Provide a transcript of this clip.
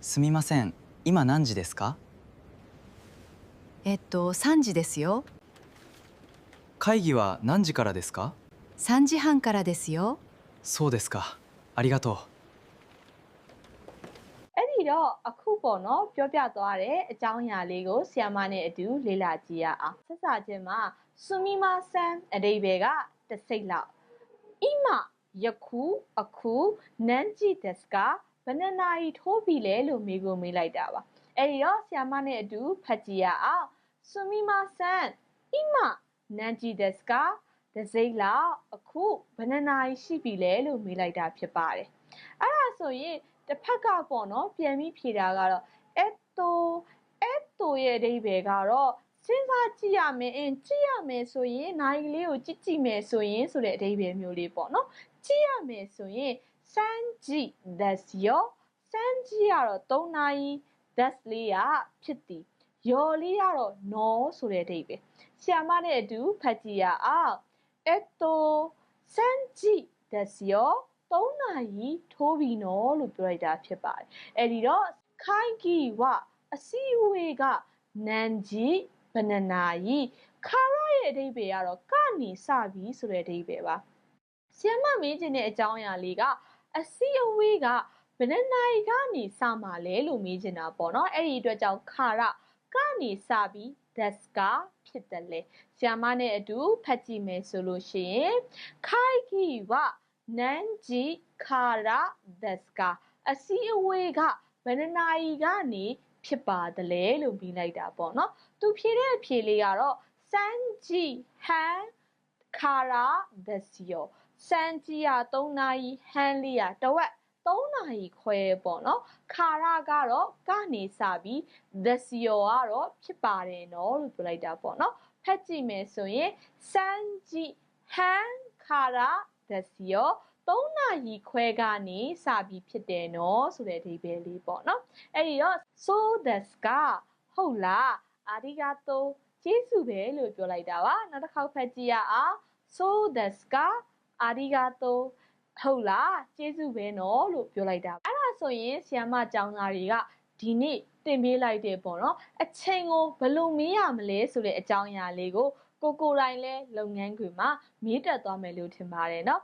すみません、今何時ですか？3時ですよ。会議は何時からですか？3時半からですよ。そうですか。ありがとう。အဲ့ဒီတော့အခုပေါ့နော်ပြောပြသွားတဲ့အကြောင်းအရာလေးကိုဆီယမနဲ့အတူလေ့လာကြည့်ရအောင်ဆက်စာချင်းမှာဆူမီမာဆန်အဓိပ္ပာယ်ကတစ်စိတ်လောက်အိမယခုအခုနန်းကြည့်ဒက်စကဘယ်နှစ်နာရီထိုးပြီလဲလို့မေးခွန်းမေးလိုက်တာပါအဲ့ဒီတော့ဆီယမနဲ့အတူဖတ်ကြည့်ရအောင်ဆူမီမာဆန်အိမနန်းကြည့်ဒက်စကတစ်စိတ်လောက်အခုဘယ်နှစ်နာရီရှိပြီလဲလို့မေးလိုက်တာဖြစ်ပါတယ်အဲ့ဒါဆိုရင်တစ်ဖက်ကပေါ့နော်ပြန်ပြီးဖြေတာကတော့etto ရဲ့အဓိပ္ပာယ်ကတော့စဉ်းစားကြည့်ရမယ်ကြည့်ရမယ်ဆိုရင်နိုင်လေးကိုကြည့်မယ်ဆိုရင်ဆိုတဲ့အဓိပ္ပာယ်မျိုးလေးပေါ့နော်ကြည့်ရမယ်ဆိုရင်စမ်းကြည့် that's your စမ်းကြည့်ရတော့3နာရီ that's လေးကဖြစ်သည်ရော်လေးကတော့ no ဆိုတဲ့အဓိပ္ပာယ်ဆရာမနဲ့အတူဖတ်ကြည့်ရအောင်etto စမ်းကြည့် that's your 3နာရီထိုးပြီနော်လို့ပြောလိုက်တာဖြစ်ပါတယ်အဲ့ဒီတော့ခိုင်ကီဝအစည်းအဝေးကနန်ကြီးဘယ်နှစ်နာရီခါရရဲ့အဓိပ္ပာယ်ကတော့ကနေစပြီဆိုတဲ့အဓိပ္ပာယ်ပါဆီယမမေးချင်တဲ့အကြောင်းအရာလေးကအစည်းအဝေးကဘယ်နှစ်နာရီကနေစမှာလဲလို့မေးချင်တာပေါ့နော်အဲ့ဒီအတွက်ကြောင့်ခါရကနေစပြီး that's ကဖြစ်တယ်လေဆီယမနဲ့အတူဖတ်ကြည့်မယ်ဆိုလို့ရှိရင်ခိုင်ကီဝနန်ကြီးခါရ that's ကအစည်းအဝေးကဘယ်နှစ်နာရီကနေဖြစ်ပါတယ်လဲလို့ပြီးလိုက်တာပေါ့နော်သူဖြေတဲ့အဖြေလေးကတော့စမ်းကြည့်ဟန်ခါရာ that's your စမ်းကြည့်ရ3နာရီဟန်လေးရတဝက်3နာရီခွဲပေါ့နော်ခါရကတော့ကနေစပြီး that's your ကတော့ဖြစ်ပါတယ်နော်လို့ပြောလိုက်တာပေါ့နော်ဖတ်ကြည့်မယ်ဆိုရင်စမ်းကြည့်ဟန်ခါရာ that's your 3နာရီခွဲကနေစပြီးဖြစ်တယ်နော်ဆိုတဲ့အဓိပ္ပာယ်လေးပေါ့နော်အဲ့ဒီတော့ so that's ကဟုတ်လားအာရီဂါတိုကျေးဇူးပဲလို့ပြောလိုက်တာပါနောက်တစ်ခေါက်ဖတ်ကြည့်ရအောင် so that's ကအာရီဂါတိုဟုတ်လားကျေးဇူးပဲနော်လို့ပြောလိုက်တာအဲ့ဒါဆိုရင်ဆီယမကျောင်းသားတွေကဒီနေ့တင်ပေးလိုက်တဲ့ပေါ့နော်အချိန်ကိုဘယ်လိုမေးရမလဲဆိုတဲ့အကြောင်းအရာလေးကိုကိုယ်တိုင်လဲလုပ်ငန်းခွင်မှာမေးတက်သွားမယ်လို့ထင်ပါတယ်နော်